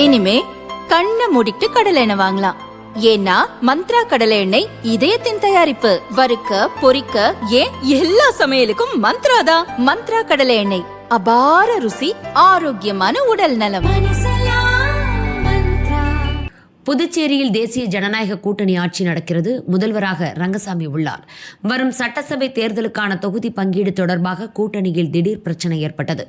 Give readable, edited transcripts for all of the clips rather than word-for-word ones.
இனிமே கண்ணை மூடிட்டு கடலை எண்ணெய் வாங்கலாம். ஏன்னா மந்த்ரா கடலை எண்ணெய் இதயத்தின் தயாரிப்பு. வறுக்க பொரிக்க ஏன் எல்லா சமையலுக்கும் மந்த்ரா தான். மந்த்ரா கடலை எண்ணெய், அபார ருசி, ஆரோக்கியமான உடல் நலம். புதுச்சேரியில் தேசிய ஜனநாயக கூட்டணி ஆட்சி நடக்கிறது. முதல்வராக ரங்கசாமி உள்ளார். வரும் சட்டசபை தேர்தலுக்கான தொகுதி பங்கீடு தொடர்பாக கூட்டணியில் திடீர் பிரச்சனை ஏற்பட்டது.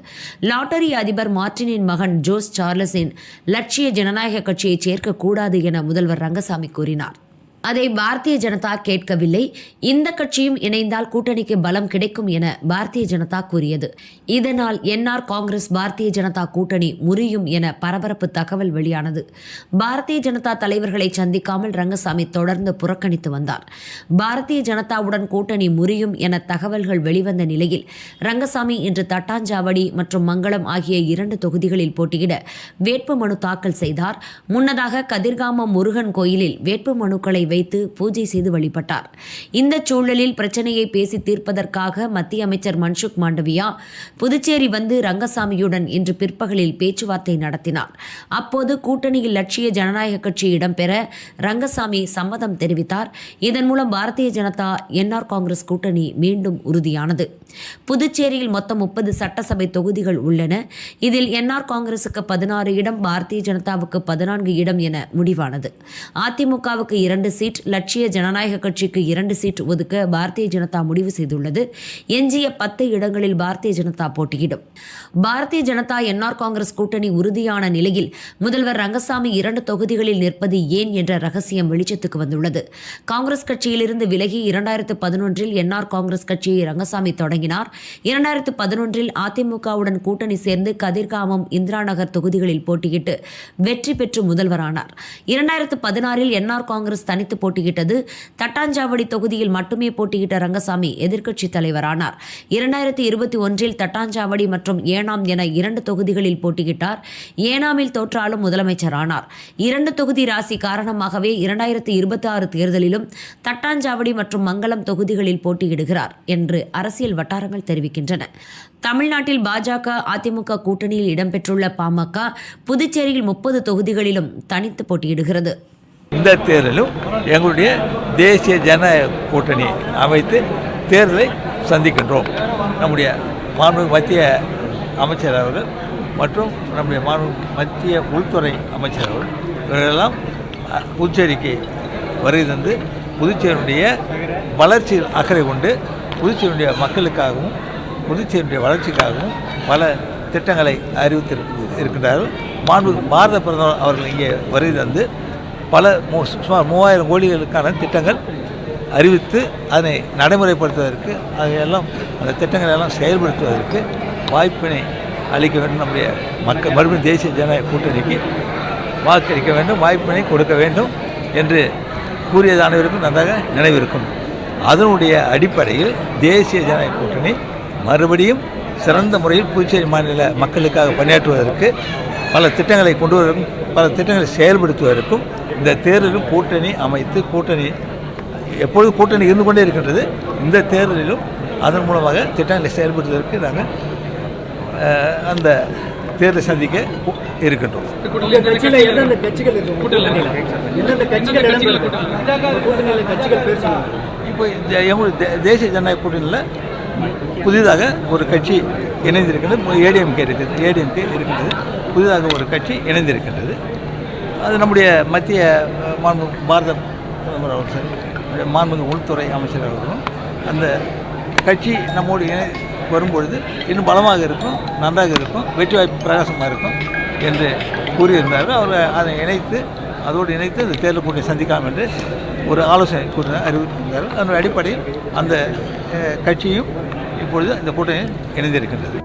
லாட்டரி அதிபர் மார்டினின் மகன் ஜோஸ் சார்லஸின் லட்சிய ஜனநாயக கட்சியை சேர்க்கக்கூடாது என முதல்வர் ரங்கசாமி கூறினார். அதை பாரதிய ஜனதா கேட்கவில்லை. இந்த கட்சியும் இணைந்தால் கூட்டணிக்கு பலம் கிடைக்கும் என பாரதிய ஜனதா கூறியது. இதனால் என்ஆர் காங்கிரஸ் பாரதிய ஜனதா கூட்டணி முறியும் என பரபரப்பு தகவல் வெளியானது. பாரதிய ஜனதா தலைவர்களை சந்திக்காமல் ரங்கசாமி தொடர்ந்து புறக்கணித்து வந்தார். பாரதிய ஜனதாவுடன் கூட்டணி முறியும் என தகவல்கள் வெளிவந்த நிலையில் ரங்கசாமி இன்று தட்டாஞ்சாவடி மற்றும் மங்களம் ஆகிய 2 தொகுதிகளில் போட்டியிட வேட்புமனு தாக்கல் செய்தார். முன்னதாக கதிர்காமம் முருகன் கோயிலில் வேட்புமனுக்களை வைத்து பூஜை செய்து வழிபட்டார். இந்த சூழலில் பிரச்சனையை பேசி தீர்ப்பதற்காக மத்திய அமைச்சர் மன்சுக் மாண்டவியா புதுச்சேரி வந்து ரங்கசாமியுடன் இன்று பிற்பகலில் பேச்சுவார்த்தை நடத்தினார். அப்போது கூட்டணியில் லட்சிய ஜனநாயக கட்சி இடம்பெற ரங்கசாமி சம்மதம் தெரிவித்தார். இதன் மூலம் பாரதிய ஜனதா என்ஆர் காங்கிரஸ் கூட்டணி மீண்டும் உறுதியானது. புதுச்சேரியில் மொத்தம் 30 சட்டசபை தொகுதிகள் உள்ளன. இதில் என்ஆர் காங்கிரசுக்கு 16 இடம், பாரதிய ஜனதாவுக்கு 14 இடம் என முடிவானது. அதிமுகவுக்கு 2 சீட், லட்சிய ஜனநாயக கட்சிக்கு 2 சீட் ஒதுக்க பாரதிய ஜனதா முடிவு செய்துள்ளது. எஞ்சிய 10 இடங்களில் பாரதிய ஜனதா போட்டியிடும். பாரதிய ஜனதா என்ஆர் காங்கிரஸ் கூட்டணி உறுதியான நிலையில் முதல்வர் ரங்கசாமி 2 தொகுதிகளில் நிற்பது ஏன் என்ற ரகசியம் வெளிச்சத்துக்கு வந்துள்ளது. காங்கிரஸ் கட்சியிலிருந்து விலகி 2011இல் என்ஆர் காங்கிரஸ் கட்சியை ரங்கசாமி தொடங்கினார். 2011இல் அதிமுகவுடன் கூட்டணி சேர்ந்து கதிர்காமம், இந்திரா நகர் தொகுதிகளில் போட்டியிட்டு வெற்றி பெற்று முதல்வரானார். 2016இல் என்ஆர் காங்கிரஸ் தனித்து போட்டியிட்டது. தட்டாஞ்சாவடி தொகுதியில் மட்டுமே போட்டியிட்ட ரங்கசாமி எதிர்க்கட்சி தலைவரானார். 2021இல் தட்டாஞ்சாவடி மற்றும் ஏனாம் என 2 தொகுதிகளில் போட்டியிட்டார். ஏனாமில் தோற்றாலும் முதலமைச்சர் ஆனார். 2 தொகுதி ராசி காரணமாகவே 2026 தேர்தலிலும் தட்டாஞ்சாவடி மற்றும் மங்களம் தொகுதிகளில் போட்டியிடுகிறார் என்று அரசியல் வட்டாரங்கள் தெரிவிக்கின்றன. தமிழ்நாட்டில் பாஜக அதிமுக கூட்டணியில் இடம்பெற்றுள்ள பாமக புதுச்சேரியில் 30 தொகுதிகளிலும் தனித்து போட்டியிடுகிறது. இந்த தேர்தலும் எங்களுடைய தேசிய ஜனநாயக கூட்டணி அமைத்து தேர்தலை சந்திக்கின்றோம். நம்முடைய மாண்புமிகு மத்திய அமைச்சர் அவர்கள் மற்றும் நம்முடைய மத்திய உள்துறை அமைச்சர் அவர்கள் இவர்களெல்லாம் புதுச்சேரிக்கு வருகை தந்து புதுச்சேரியுடைய வளர்ச்சியில் அக்கறை கொண்டு புதுச்சேரியுடைய மக்களுக்காகவும் புதுச்சேரியுடைய வளர்ச்சிக்காகவும் பல திட்டங்களை அறிவித்திருக்கின்றார்கள். மாண்புமிகு பாரத பிரதமர் அவர்கள் இங்கே வருகை தந்து பல சுமார் 3000 கோடிகளுக்கான திட்டங்கள் அறிவித்து அதனை நடைமுறைப்படுத்துவதற்கு அதையெல்லாம் அந்த திட்டங்களை எல்லாம் செயல்படுத்துவதற்கு வாய்ப்பினை அளிக்க வேண்டும். நம்முடைய மக்கள் மறுபடியும் தேசிய ஜனநாயக கூட்டணிக்கு வாக்களிக்க வேண்டும், வாய்ப்பினை கொடுக்க வேண்டும் என்று கூறியது அனைவருக்கும் நன்றாக நினைவிருக்கும். அதனுடைய அடிப்படையில் தேசிய ஜனநாயக கூட்டணி மறுபடியும் சிறந்த முறையில் புதுச்சேரி மாநில மக்களுக்காக பணியாற்றுவதற்கு பல திட்டங்களை கொண்டு வருவதற்கும் பல திட்டங்களை செயல்படுத்துவதற்கும் இந்த தேர்தலிலும் கூட்டணி அமைத்து கூட்டணி எப்பொழுதும் கூட்டணி இருந்து கொண்டே இருக்கின்றது. இந்த தேர்தலிலும் அதன் மூலமாக திட்டங்களை செயல்படுத்துவதற்கு நாங்கள் அந்த தேர்தலை சந்திக்க இருக்கின்றோம். இப்போ எங்களுடைய தேசிய ஜனநாயக கூட்டணியில் புதிதாக ஒரு கட்சி இணைந்திருக்கின்றது. ஏடிஎம்கே இருக்கின்றது. புதிதாக ஒரு கட்சி இணைந்திருக்கின்றது. அது நம்முடைய மத்திய பாரத பிரதமர் அவர்கள், மாண்புமிகு உள்துறை அமைச்சர் அவர்களும் அந்த கட்சி நம்மோடு வரும்பொழுது இன்னும் பலமாக இருக்கும், நன்றாக இருக்கும், வெற்றி வாய்ப்பு பிரகாசமாக இருக்கும் என்று கூறியிருந்தார்கள். அவர் அதை அதோடு இணைத்து அந்த தேர்தல் கூட்டணி சந்திக்கலாம் என்று ஒரு ஆலோசனை அறிவித்திருந்தார்கள். அதனுடைய அடிப்படையில் அந்த கட்சியும் இப்பொழுது இந்த கூட்டணியில் இணைந்திருக்கின்றது.